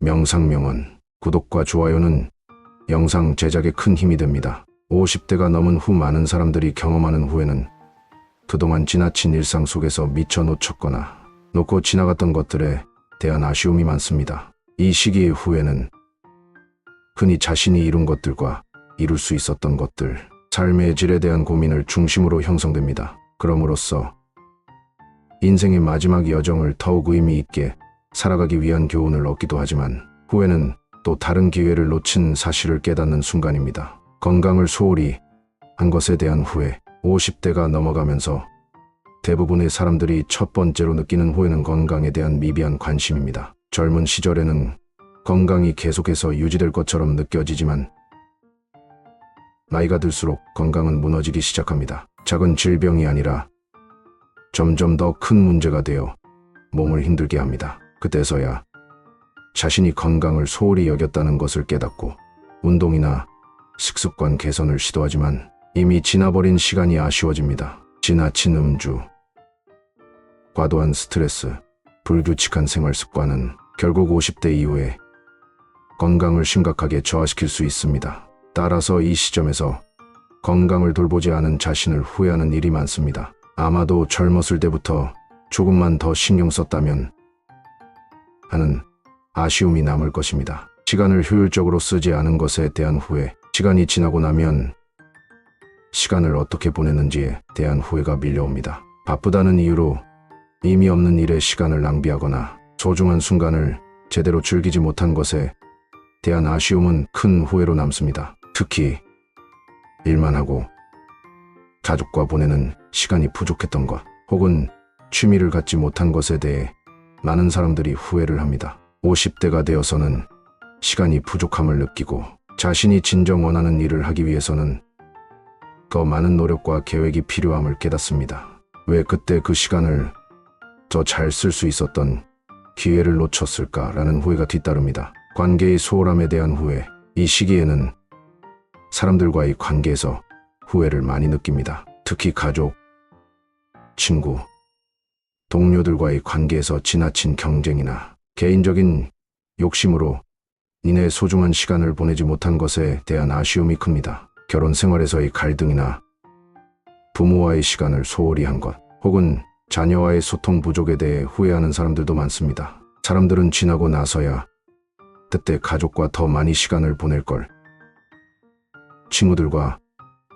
명상명언, 구독과 좋아요는 영상 제작에 큰 힘이 됩니다. 50대가 넘은 후 많은 사람들이 경험하는 후회는 그동안 지나친 일상 속에서 미처 놓쳤거나 놓고 지나갔던 것들에 대한 아쉬움이 많습니다. 이 시기의 후회는 흔히 자신이 이룬 것들과 이룰 수 있었던 것들, 삶의 질에 대한 고민을 중심으로 형성됩니다. 그럼으로써 인생의 마지막 여정을 더욱 의미 있게 살아가기 위한 교훈을 얻기도 하지만, 후회는 또 다른 기회를 놓친 사실을 깨닫는 순간입니다. 건강을 소홀히 한 것에 대한 후회. 50대가 넘어가면서 대부분의 사람들이 첫 번째로 느끼는 후회는 건강에 대한 미비한 관심입니다. 젊은 시절에는 건강이 계속해서 유지될 것처럼 느껴지지만, 나이가 들수록 건강은 무너지기 시작합니다. 작은 질병이 아니라 점점 더 큰 문제가 되어 몸을 힘들게 합니다. 그때서야 자신이 건강을 소홀히 여겼다는 것을 깨닫고 운동이나 식습관 개선을 시도하지만 이미 지나버린 시간이 아쉬워집니다. 지나친 음주, 과도한 스트레스, 불규칙한 생활 습관은 결국 50대 이후에 건강을 심각하게 저하시킬 수 있습니다. 따라서 이 시점에서 건강을 돌보지 않은 자신을 후회하는 일이 많습니다. 아마도 젊었을 때부터 조금만 더 신경 썼다면 하는 아쉬움이 남을 것입니다. 시간을 효율적으로 쓰지 않은 것에 대한 후회, 시간이 지나고 나면 시간을 어떻게 보냈는지에 대한 후회가 밀려옵니다. 바쁘다는 이유로 의미 없는 일에 시간을 낭비하거나 소중한 순간을 제대로 즐기지 못한 것에 대한 아쉬움은 큰 후회로 남습니다. 특히 일만 하고 가족과 보내는 시간이 부족했던 것, 혹은 취미를 갖지 못한 것에 대해 많은 사람들이 후회를 합니다. 50대가 되어서는 시간이 부족함을 느끼고 자신이 진정 원하는 일을 하기 위해서는 더 많은 노력과 계획이 필요함을 깨닫습니다. 왜 그때 그 시간을 더 잘 쓸 수 있었던 기회를 놓쳤을까라는 후회가 뒤따릅니다. 관계의 소홀함에 대한 후회. 이 시기에는 사람들과의 관계에서 후회를 많이 느낍니다. 특히 가족, 친구, 동료들과의 관계에서 지나친 경쟁이나 개인적인 욕심으로 이내 소중한 시간을 보내지 못한 것에 대한 아쉬움이 큽니다. 결혼 생활에서의 갈등이나 부모와의 시간을 소홀히 한 것, 혹은 자녀와의 소통 부족에 대해 후회하는 사람들도 많습니다. 사람들은 지나고 나서야 그때 가족과 더 많이 시간을 보낼 걸, 친구들과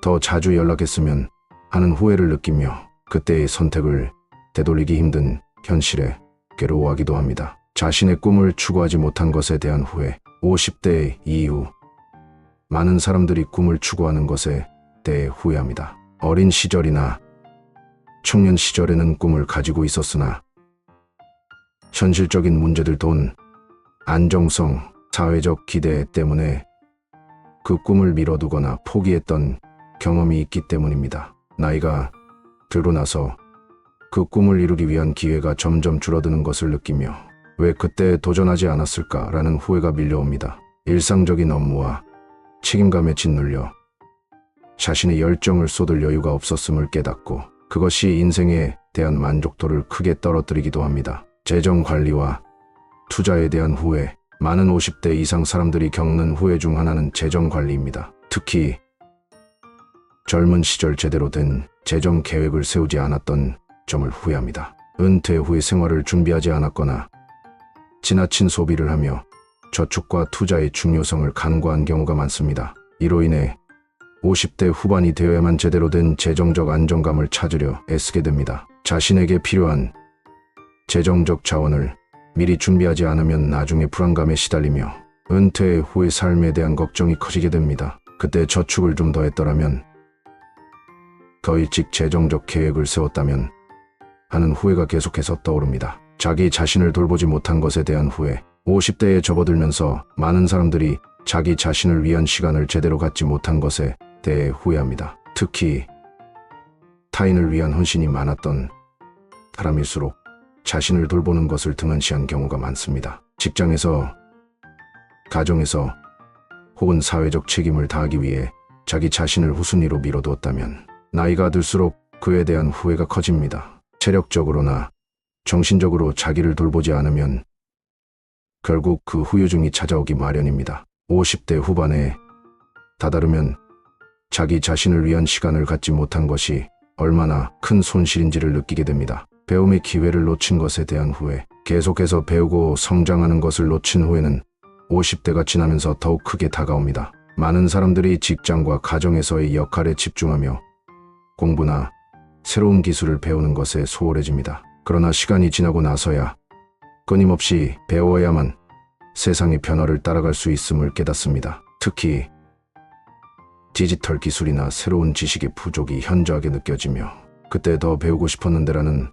더 자주 연락했으면 하는 후회를 느끼며 그때의 선택을 되돌리기 힘든 현실에 괴로워하기도 합니다. 자신의 꿈을 추구하지 못한 것에 대한 후회. 50대 이후 많은 사람들이 꿈을 추구하는 것에 대해 후회합니다. 어린 시절이나 청년 시절에는 꿈을 가지고 있었으나 현실적인 문제들, 돈, 안정성, 사회적 기대 때문에 그 꿈을 미뤄두거나 포기했던 경험이 있기 때문입니다. 나이가 들고 나서 그 꿈을 이루기 위한 기회가 점점 줄어드는 것을 느끼며 왜 그때 도전하지 않았을까라는 후회가 밀려옵니다. 일상적인 업무와 책임감에 짓눌려 자신의 열정을 쏟을 여유가 없었음을 깨닫고 그것이 인생에 대한 만족도를 크게 떨어뜨리기도 합니다. 재정 관리와 투자에 대한 후회. 많은 50대 이상 사람들이 겪는 후회 중 하나는 재정 관리입니다. 특히 젊은 시절 제대로 된 재정 계획을 세우지 않았던 점을 후회합니다. 은퇴 후의 생활을 준비하지 않았거나 지나친 소비를 하며 저축과 투자의 중요성을 간과한 경우가 많습니다. 이로 인해 50대 후반이 되어야만 제대로 된 재정적 안정감을 찾으려 애쓰게 됩니다. 자신에게 필요한 재정적 자원을 미리 준비하지 않으면 나중에 불안감에 시달리며 은퇴 후의 삶에 대한 걱정이 커지게 됩니다. 그때 저축을 좀 더 했더라면, 더 일찍 재정적 계획을 세웠다면 하는 후회가 계속해서 떠오릅니다. 자기 자신을 돌보지 못한 것에 대한 후회. 50대에 접어들면서 많은 사람들이 자기 자신을 위한 시간을 제대로 갖지 못한 것에 대해 후회합니다. 특히 타인을 위한 헌신이 많았던 사람일수록 자신을 돌보는 것을 등한시한 경우가 많습니다. 직장에서, 가정에서, 혹은 사회적 책임을 다하기 위해 자기 자신을 후순위로 미뤄두었다면 나이가 들수록 그에 대한 후회가 커집니다. 체력적으로나 정신적으로 자기를 돌보지 않으면 결국 그 후유증이 찾아오기 마련입니다. 50대 후반에 다다르면 자기 자신을 위한 시간을 갖지 못한 것이 얼마나 큰 손실인지를 느끼게 됩니다. 배움의 기회를 놓친 것에 대한 후회, 계속해서 배우고 성장하는 것을 놓친 후회는 50대가 지나면서 더욱 크게 다가옵니다. 많은 사람들이 직장과 가정에서의 역할에 집중하며 공부나 새로운 기술을 배우는 것에 소홀해집니다. 그러나 시간이 지나고 나서야 끊임없이 배워야만 세상의 변화를 따라갈 수 있음을 깨닫습니다. 특히 디지털 기술이나 새로운 지식의 부족이 현저하게 느껴지며 그때 더 배우고 싶었는데라는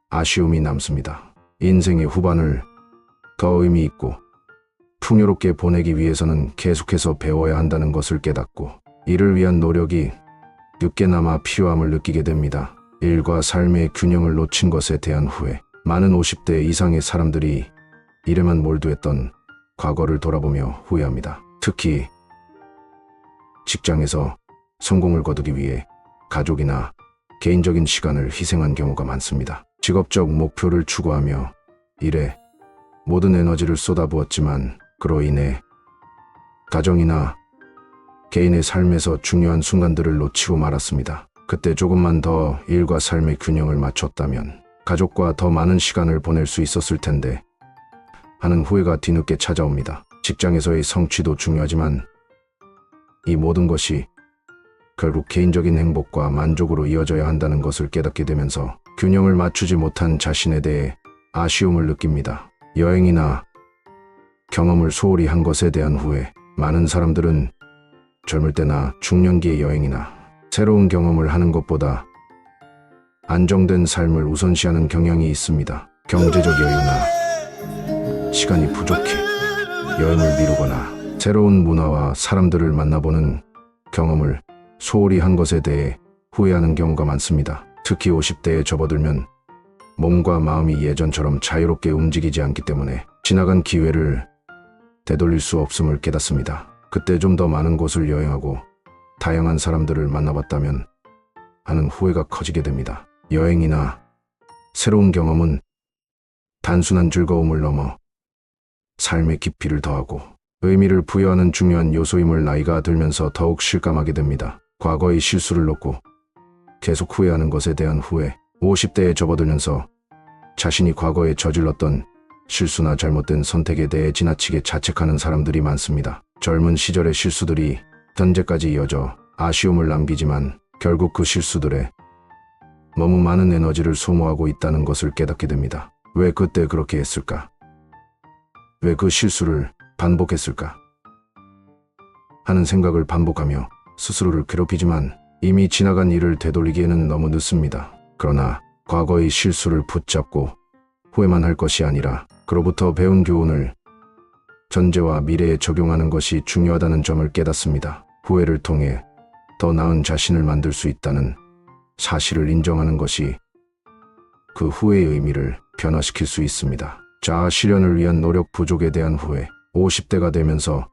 아쉬움이 남습니다. 인생의 후반을 더 의미 있고 풍요롭게 보내기 위해서는 계속해서 배워야 한다는 것을 깨닫고 이를 위한 노력이 늦게나마 필요함을 느끼게 됩니다. 일과 삶의 균형을 놓친 것에 대한 후회. 많은 50대 이상의 사람들이 일에만 몰두했던 과거를 돌아보며 후회합니다. 특히 직장에서 성공을 거두기 위해 가족이나 개인적인 시간을 희생한 경우가 많습니다. 직업적 목표를 추구하며 일에 모든 에너지를 쏟아부었지만 그로 인해 가정이나 개인의 삶에서 중요한 순간들을 놓치고 말았습니다. 그때 조금만 더 일과 삶의 균형을 맞췄다면 가족과 더 많은 시간을 보낼 수 있었을 텐데 하는 후회가 뒤늦게 찾아옵니다. 직장에서의 성취도 중요하지만 이 모든 것이 결국 개인적인 행복과 만족으로 이어져야 한다는 것을 깨닫게 되면서 균형을 맞추지 못한 자신에 대해 아쉬움을 느낍니다. 여행이나 경험을 소홀히 한 것에 대한 후회. 많은 사람들은 젊을 때나 중년기의 여행이나 새로운 경험을 하는 것보다 안정된 삶을 우선시하는 경향이 있습니다. 경제적 여유나 시간이 부족해 여행을 미루거나 새로운 문화와 사람들을 만나보는 경험을 소홀히 한 것에 대해 후회하는 경우가 많습니다. 특히 50대에 접어들면 몸과 마음이 예전처럼 자유롭게 움직이지 않기 때문에 지나간 기회를 되돌릴 수 없음을 깨닫습니다. 그때 좀 더 많은 곳을 여행하고 다양한 사람들을 만나봤다면 하는 후회가 커지게 됩니다. 여행이나 새로운 경험은 단순한 즐거움을 넘어 삶의 깊이를 더하고 의미를 부여하는 중요한 요소임을 나이가 들면서 더욱 실감하게 됩니다. 과거의 실수를 놓고 계속 후회하는 것에 대한 후회. 50대에 접어들면서 자신이 과거에 저질렀던 실수나 잘못된 선택에 대해 지나치게 자책하는 사람들이 많습니다. 젊은 시절의 실수들이 현재까지 이어져 아쉬움을 남기지만 결국 그 실수들에 너무 많은 에너지를 소모하고 있다는 것을 깨닫게 됩니다. 왜 그때 그렇게 했을까? 왜 그 실수를 반복했을까? 하는 생각을 반복하며 스스로를 괴롭히지만 이미 지나간 일을 되돌리기에는 너무 늦습니다. 그러나 과거의 실수를 붙잡고 후회만 할 것이 아니라 그로부터 배운 교훈을 전제와 미래에 적용하는 것이 중요하다는 점을 깨닫습니다. 후회를 통해 더 나은 자신을 만들 수 있다는 사실을 인정하는 것이 그 후회의 의미를 변화시킬 수 있습니다. 자아 실현을 위한 노력 부족에 대한 후회. 50대가 되면서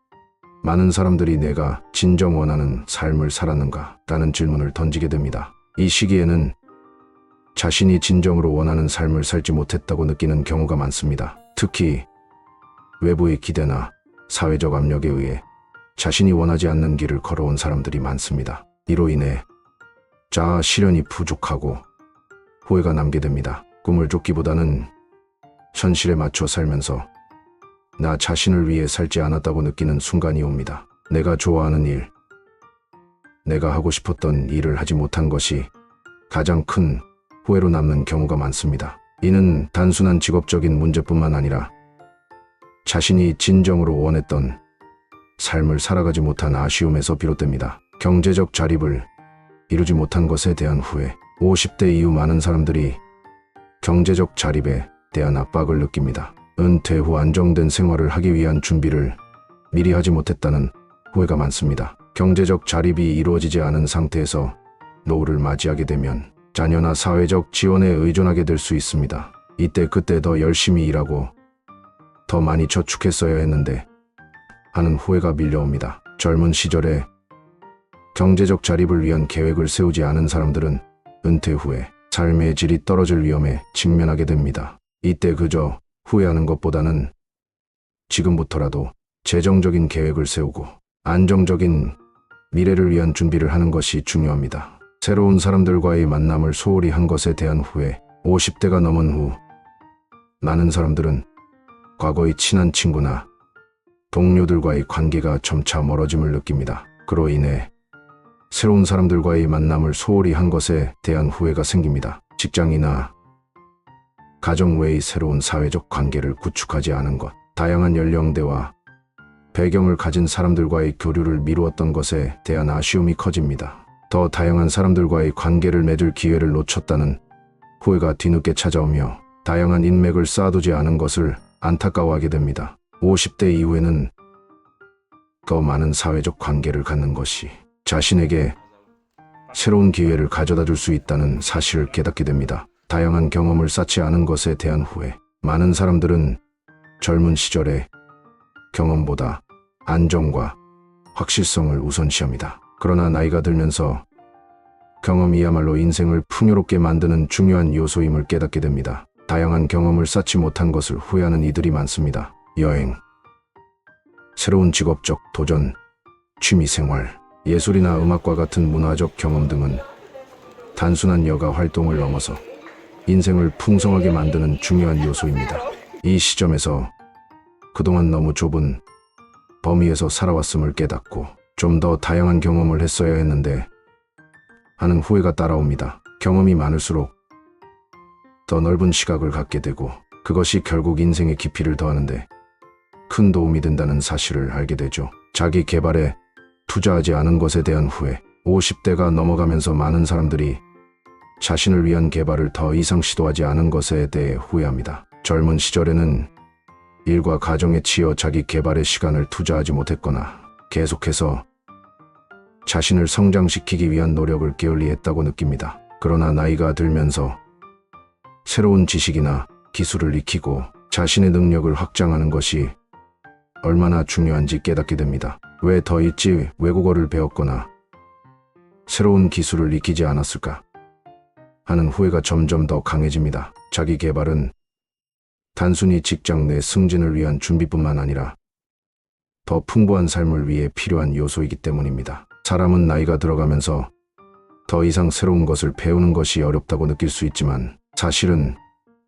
많은 사람들이 내가 진정 원하는 삶을 살았는가? 라는 질문을 던지게 됩니다. 이 시기에는 자신이 진정으로 원하는 삶을 살지 못했다고 느끼는 경우가 많습니다. 특히 외부의 기대나 사회적 압력에 의해 자신이 원하지 않는 길을 걸어온 사람들이 많습니다. 이로 인해 자아 실현이 부족하고 후회가 남게 됩니다. 꿈을 쫓기보다는 현실에 맞춰 살면서 나 자신을 위해 살지 않았다고 느끼는 순간이 옵니다. 내가 좋아하는 일, 내가 하고 싶었던 일을 하지 못한 것이 가장 큰 후회로 남는 경우가 많습니다. 이는 단순한 직업적인 문제뿐만 아니라 자신이 진정으로 원했던 삶을 살아가지 못한 아쉬움에서 비롯됩니다. 경제적 자립을 이루지 못한 것에 대한 후회. 50대 이후 많은 사람들이 경제적 자립에 대한 압박을 느낍니다. 은퇴 후 안정된 생활을 하기 위한 준비를 미리 하지 못했다는 후회가 많습니다. 경제적 자립이 이루어지지 않은 상태에서 노후를 맞이하게 되면 자녀나 사회적 지원에 의존하게 될 수 있습니다. 이때 그때 더 열심히 일하고 더 많이 저축했어야 했는데 하는 후회가 밀려옵니다. 젊은 시절에 경제적 자립을 위한 계획을 세우지 않은 사람들은 은퇴 후에 삶의 질이 떨어질 위험에 직면하게 됩니다. 이때 그저 후회하는 것보다는 지금부터라도 재정적인 계획을 세우고 안정적인 미래를 위한 준비를 하는 것이 중요합니다. 새로운 사람들과의 만남을 소홀히 한 것에 대한 후회. 50대가 넘은 후 많은 사람들은 과거의 친한 친구나 동료들과의 관계가 점차 멀어짐을 느낍니다. 그로 인해 새로운 사람들과의 만남을 소홀히 한 것에 대한 후회가 생깁니다. 직장이나 가정 외의 새로운 사회적 관계를 구축하지 않은 것, 다양한 연령대와 배경을 가진 사람들과의 교류를 미루었던 것에 대한 아쉬움이 커집니다. 더 다양한 사람들과의 관계를 맺을 기회를 놓쳤다는 후회가 뒤늦게 찾아오며 다양한 인맥을 쌓아두지 않은 것을 안타까워하게 됩니다. 50대 이후에는 더 많은 사회적 관계를 갖는 것이 자신에게 새로운 기회를 가져다 줄 수 있다는 사실을 깨닫게 됩니다. 다양한 경험을 쌓지 않은 것에 대한 후회. 많은 사람들은 젊은 시절에 경험보다 안정과 확실성을 우선시합니다. 그러나 나이가 들면서 경험이야말로 인생을 풍요롭게 만드는 중요한 요소임을 깨닫게 됩니다. 다양한 경험을 쌓지 못한 것을 후회하는 이들이 많습니다. 여행, 새로운 직업적 도전, 취미생활, 예술이나 음악과 같은 문화적 경험 등은 단순한 여가 활동을 넘어서 인생을 풍성하게 만드는 중요한 요소입니다. 이 시점에서 그동안 너무 좁은 범위에서 살아왔음을 깨닫고 좀 더 다양한 경험을 했어야 했는데 하는 후회가 따라옵니다. 경험이 많을수록 더 넓은 시각을 갖게 되고 그것이 결국 인생의 깊이를 더하는데 큰 도움이 된다는 사실을 알게 되죠. 자기 개발에 투자하지 않은 것에 대한 후회. 50대가 넘어가면서 많은 사람들이 자신을 위한 개발을 더 이상 시도하지 않은 것에 대해 후회합니다. 젊은 시절에는 일과 가정에 치여 자기 개발의 시간을 투자하지 못했거나 계속해서 자신을 성장시키기 위한 노력을 게을리했다고 느낍니다. 그러나 나이가 들면서 새로운 지식이나 기술을 익히고 자신의 능력을 확장하는 것이 얼마나 중요한지 깨닫게 됩니다. 왜 더 일찍 외국어를 배웠거나 새로운 기술을 익히지 않았을까 하는 후회가 점점 더 강해집니다. 자기 개발은 단순히 직장 내 승진을 위한 준비뿐만 아니라 더 풍부한 삶을 위해 필요한 요소이기 때문입니다. 사람은 나이가 들어가면서 더 이상 새로운 것을 배우는 것이 어렵다고 느낄 수 있지만 사실은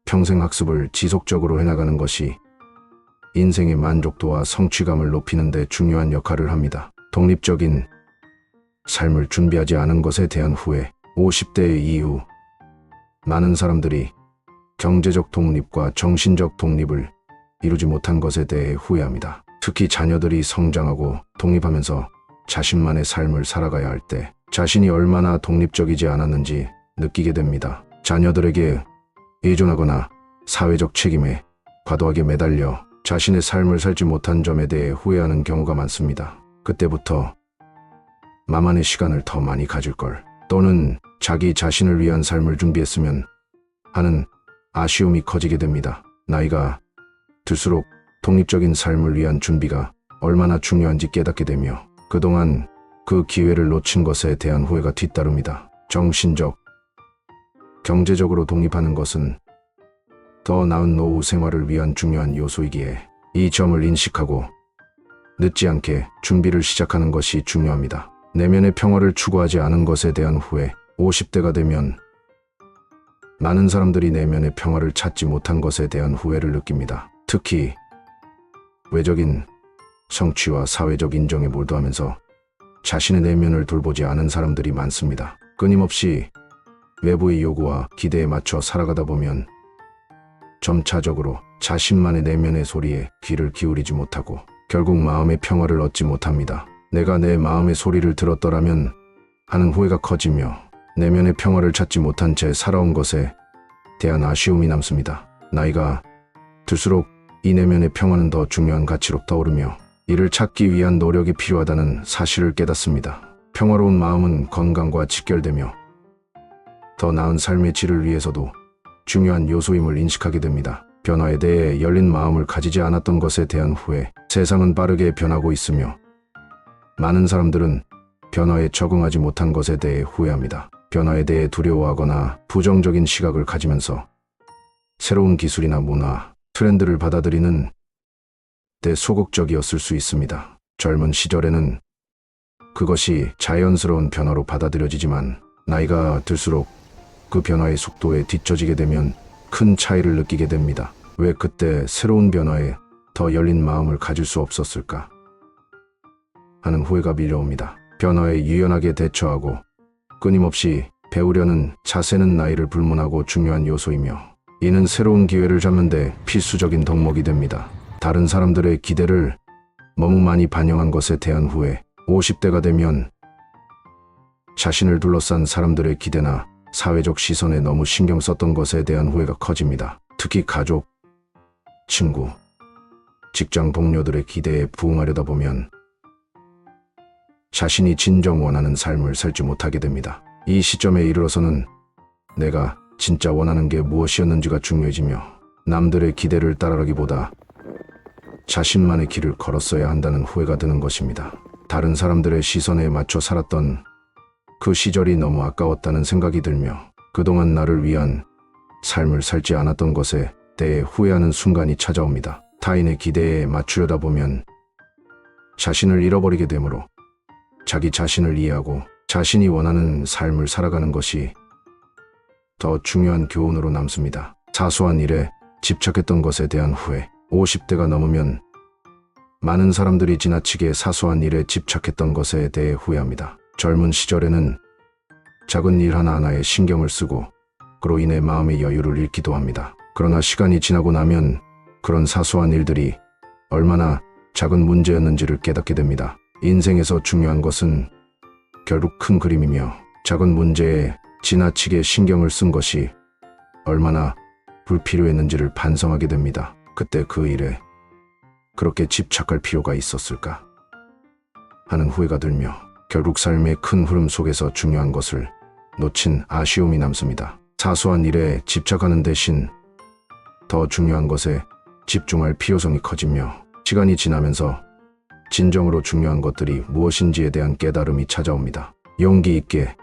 평생 학습을 지속적으로 해나가는 것이 인생의 만족도와 성취감을 높이는 데 중요한 역할을 합니다. 독립적인 삶을 준비하지 않은 것에 대한 후회. 50대 이후 많은 사람들이 경제적 독립과 정신적 독립을 이루지 못한 것에 대해 후회합니다. 특히 자녀들이 성장하고 독립하면서 자신만의 삶을 살아가야 할 때 자신이 얼마나 독립적이지 않았는지 느끼게 됩니다. 자녀들에게 의존하거나 사회적 책임에 과도하게 매달려 자신의 삶을 살지 못한 점에 대해 후회하는 경우가 많습니다. 그때부터 나만의 시간을 더 많이 가질 걸, 또는 자기 자신을 위한 삶을 준비했으면 하는 아쉬움이 커지게 됩니다. 나이가 들수록 독립적인 삶을 위한 준비가 얼마나 중요한지 깨닫게 되며 그동안 그 기회를 놓친 것에 대한 후회가 뒤따릅니다. 정신적, 경제적으로 독립하는 것은 더 나은 노후 생활을 위한 중요한 요소이기에 이 점을 인식하고 늦지 않게 준비를 시작하는 것이 중요합니다. 내면의 평화를 추구하지 않은 것에 대한 후회. 50대가 되면 많은 사람들이 내면의 평화를 찾지 못한 것에 대한 후회를 느낍니다. 특히 외적인 성취와 사회적 인정에 몰두하면서 자신의 내면을 돌보지 않은 사람들이 많습니다. 끊임없이 외부의 요구와 기대에 맞춰 살아가다 보면 점차적으로 자신만의 내면의 소리에 귀를 기울이지 못하고 결국 마음의 평화를 얻지 못합니다. 내가 내 마음의 소리를 들었더라면 하는 후회가 커지며 내면의 평화를 찾지 못한 채 살아온 것에 대한 아쉬움이 남습니다. 나이가 들수록 이 내면의 평화는 더 중요한 가치로 떠오르며 이를 찾기 위한 노력이 필요하다는 사실을 깨닫습니다. 평화로운 마음은 건강과 직결되며 더 나은 삶의 질을 위해서도 중요한 요소임을 인식하게 됩니다. 변화에 대해 열린 마음을 가지지 않았던 것에 대한 후회. 세상은 빠르게 변하고 있으며 많은 사람들은 변화에 적응하지 못한 것에 대해 후회합니다. 변화에 대해 두려워하거나 부정적인 시각을 가지면서 새로운 기술이나 문화, 트렌드를 받아들이는 때 소극적이었을 수 있습니다. 젊은 시절에는 그것이 자연스러운 변화로 받아들여지지만 나이가 들수록 그 변화의 속도에 뒤처지게 되면 큰 차이를 느끼게 됩니다. 왜 그때 새로운 변화에 더 열린 마음을 가질 수 없었을까 하는 후회가 밀려옵니다. 변화에 유연하게 대처하고 끊임없이 배우려는 자세는 나이를 불문하고 중요한 요소이며 이는 새로운 기회를 잡는 데 필수적인 덕목이 됩니다. 다른 사람들의 기대를 너무 많이 반영한 것에 대한 후회. 50대가 되면 자신을 둘러싼 사람들의 기대나 사회적 시선에 너무 신경 썼던 것에 대한 후회가 커집니다. 특히 가족, 친구, 직장 동료들의 기대에 부응하려다 보면 자신이 진정 원하는 삶을 살지 못하게 됩니다. 이 시점에 이르러서는 내가 진짜 원하는 게 무엇이었는지가 중요해지며 남들의 기대를 따라가기보다 자신만의 길을 걸었어야 한다는 후회가 드는 것입니다. 다른 사람들의 시선에 맞춰 살았던 그 시절이 너무 아까웠다는 생각이 들며 그동안 나를 위한 삶을 살지 않았던 것에 대해 후회하는 순간이 찾아옵니다. 타인의 기대에 맞추려다 보면 자신을 잃어버리게 되므로 자기 자신을 이해하고 자신이 원하는 삶을 살아가는 것이 더 중요한 교훈으로 남습니다. 사소한 일에 집착했던 것에 대한 후회. 50대가 넘으면 많은 사람들이 지나치게 사소한 일에 집착했던 것에 대해 후회합니다. 젊은 시절에는 작은 일 하나하나에 신경을 쓰고 그로 인해 마음의 여유를 잃기도 합니다. 그러나 시간이 지나고 나면 그런 사소한 일들이 얼마나 작은 문제였는지를 깨닫게 됩니다. 인생에서 중요한 것은 결국 큰 그림이며 작은 문제에 지나치게 신경을 쓴 것이 얼마나 불필요했는지를 반성하게 됩니다. 그때 그 일에 그렇게 집착할 필요가 있었을까 하는 후회가 들며 결국 삶의 큰 흐름 속에서 중요한 것을 놓친 아쉬움이 남습니다. 사소한 일에 집착하는 대신 더 중요한 것에 집중할 필요성이 커지며 시간이 지나면서 진정으로 중요한 것들이 무엇인지에 대한 깨달음이 찾아옵니다. 용기 있게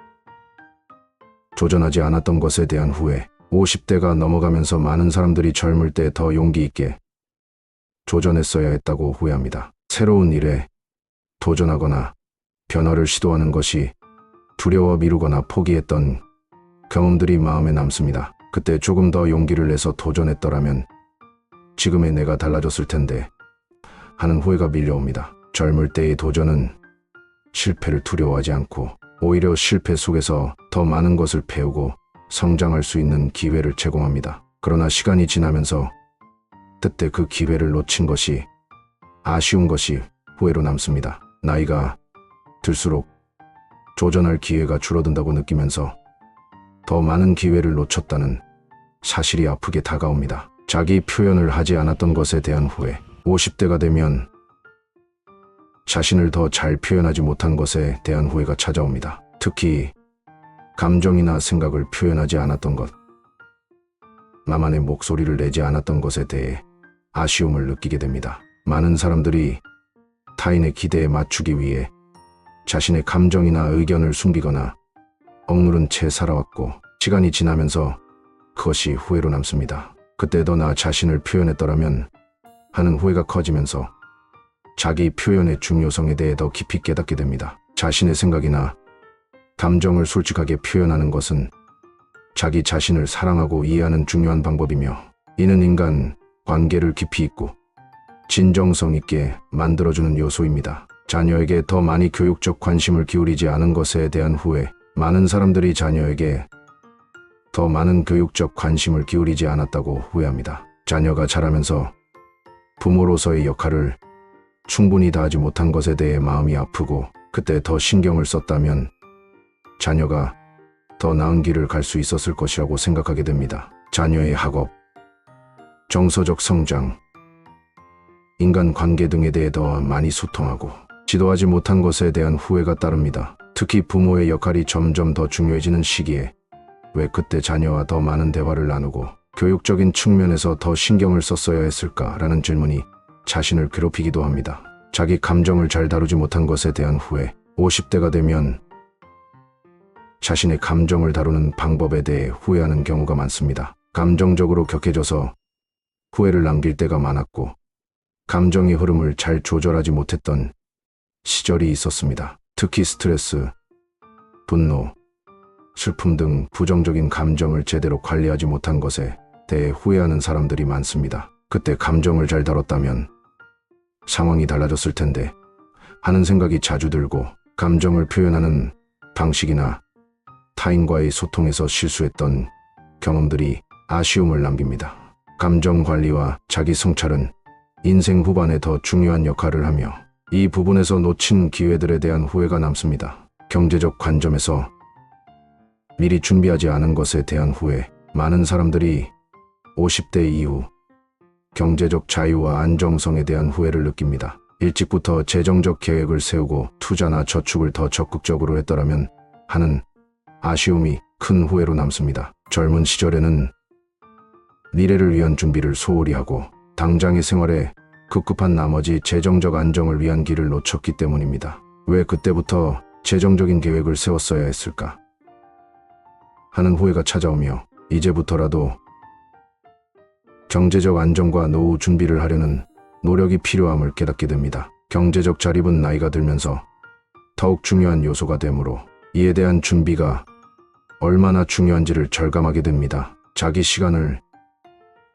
도전하지 않았던 것에 대한 후회. 50대가 넘어가면서 많은 사람들이 젊을 때 더 용기 있게 도전했어야 했다고 후회합니다. 새로운 일에 도전하거나 변화를 시도하는 것이 두려워 미루거나 포기했던 경험들이 마음에 남습니다. 그때 조금 더 용기를 내서 도전했더라면 지금의 내가 달라졌을 텐데 하는 후회가 밀려옵니다. 젊을 때의 도전은 실패를 두려워하지 않고 오히려 실패 속에서 더 많은 것을 배우고 성장할 수 있는 기회를 제공합니다. 그러나 시간이 지나면서 그때 그 기회를 놓친 것이 아쉬운 것이 후회로 남습니다. 나이가 들수록 도전할 기회가 줄어든다고 느끼면서 더 많은 기회를 놓쳤다는 사실이 아프게 다가옵니다. 자기 표현을 하지 않았던 것에 대한 후회. 50대가 되면 자신을 더 잘 표현하지 못한 것에 대한 후회가 찾아옵니다. 특히 감정이나 생각을 표현하지 않았던 것, 나만의 목소리를 내지 않았던 것에 대해 아쉬움을 느끼게 됩니다. 많은 사람들이 타인의 기대에 맞추기 위해 자신의 감정이나 의견을 숨기거나 억누른 채 살아왔고 시간이 지나면서 그것이 후회로 남습니다. 그때도 나 자신을 표현했더라면 하는 후회가 커지면서 자기 표현의 중요성에 대해 더 깊이 깨닫게 됩니다. 자신의 생각이나 감정을 솔직하게 표현하는 것은 자기 자신을 사랑하고 이해하는 중요한 방법이며 이는 인간 관계를 깊이 있고 진정성 있게 만들어주는 요소입니다. 자녀에게 더 많이 교육적 관심을 기울이지 않은 것에 대한 후회. 많은 사람들이 자녀에게 더 많은 교육적 관심을 기울이지 않았다고 후회합니다. 자녀가 자라면서 부모로서의 역할을 충분히 다하지 못한 것에 대해 마음이 아프고 그때 더 신경을 썼다면 자녀가 더 나은 길을 갈 수 있었을 것이라고 생각하게 됩니다. 자녀의 학업, 정서적 성장, 인간관계 등에 대해 더 많이 소통하고 지도하지 못한 것에 대한 후회가 따릅니다. 특히 부모의 역할이 점점 더 중요해지는 시기에 왜 그때 자녀와 더 많은 대화를 나누고 교육적인 측면에서 더 신경을 썼어야 했을까라는 질문이 자신을 괴롭히기도 합니다. 자기 감정을 잘 다루지 못한 것에 대한 후회. 50대가 되면 자신의 감정을 다루는 방법에 대해 후회하는 경우가 많습니다. 감정적으로 격해져서 후회를 남길 때가 많았고 감정의 흐름을 잘 조절하지 못했던 시절이 있었습니다. 특히 스트레스, 분노, 슬픔 등 부정적인 감정을 제대로 관리하지 못한 것에 대해 후회하는 사람들이 많습니다. 그때 감정을 잘 다뤘다면 상황이 달라졌을 텐데 하는 생각이 자주 들고, 감정을 표현하는 방식이나 타인과의 소통에서 실수했던 경험들이 아쉬움을 남깁니다. 감정 관리와 자기 성찰은 인생 후반에 더 중요한 역할을 하며, 이 부분에서 놓친 기회들에 대한 후회가 남습니다. 경제적 관점에서 미리 준비하지 않은 것에 대한 후회. 많은 사람들이 50대 이후 경제적 자유와 안정성에 대한 후회를 느낍니다. 일찍부터 재정적 계획을 세우고 투자나 저축을 더 적극적으로 했더라면 하는 아쉬움이 큰 후회로 남습니다. 젊은 시절에는 미래를 위한 준비를 소홀히 하고 당장의 생활에 급급한 나머지 재정적 안정을 위한 길을 놓쳤기 때문입니다. 왜 그때부터 재정적인 계획을 세웠어야 했을까 하는 후회가 찾아오며, 이제부터라도 경제적 안정과 노후 준비를 하려는 노력이 필요함을 깨닫게 됩니다. 경제적 자립은 나이가 들면서 더욱 중요한 요소가 되므로 이에 대한 준비가 얼마나 중요한지를 절감하게 됩니다. 자기 시간을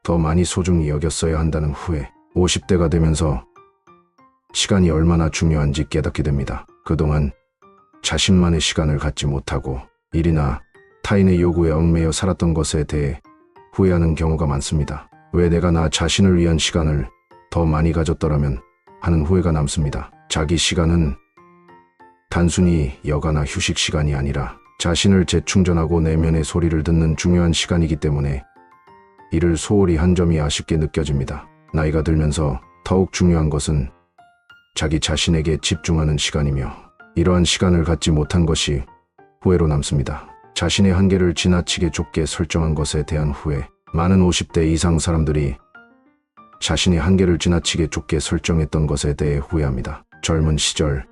더 많이 소중히 여겼어야 한다는 후회. 50대가 되면서 시간이 얼마나 중요한지 깨닫게 됩니다. 그동안 자신만의 시간을 갖지 못하고 일이나 타인의 요구에 얽매여 살았던 것에 대해 후회하는 경우가 많습니다. 왜 내가 나 자신을 위한 시간을 더 많이 가졌더라면 하는 후회가 남습니다. 자기 시간은 단순히 여가나 휴식 시간이 아니라 자신을 재충전하고 내면의 소리를 듣는 중요한 시간이기 때문에 이를 소홀히 한 점이 아쉽게 느껴집니다. 나이가 들면서 더욱 중요한 것은 자기 자신에게 집중하는 시간이며, 이러한 시간을 갖지 못한 것이 후회로 남습니다. 자신의 한계를 지나치게 좁게 설정한 것에 대한 후회. 많은 50대 이상 사람들이 자신의 한계를 지나치게 좁게 설정했던 것에 대해 후회합니다. 젊은 시절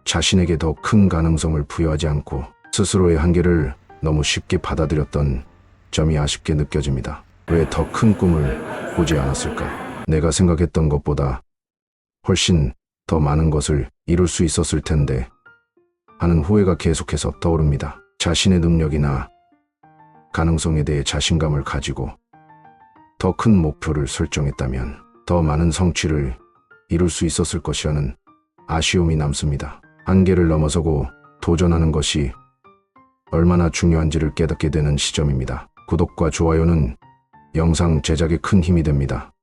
자신에게 더 큰 가능성을 부여하지 않고 스스로의 한계를 너무 쉽게 받아들였던 점이 아쉽게 느껴집니다. 왜 더 큰 꿈을 꾸지 않았을까? 내가 생각했던 것보다 훨씬 더 많은 것을 이룰 수 있었을 텐데 하는 후회가 계속해서 떠오릅니다. 자신의 능력이나 가능성에 대해 자신감을 가지고 더 큰 목표를 설정했다면 더 많은 성취를 이룰 수 있었을 것이라는 아쉬움이 남습니다. 한계를 넘어서고 도전하는 것이 얼마나 중요한지를 깨닫게 되는 시점입니다. 구독과 좋아요는 영상 제작에 큰 힘이 됩니다.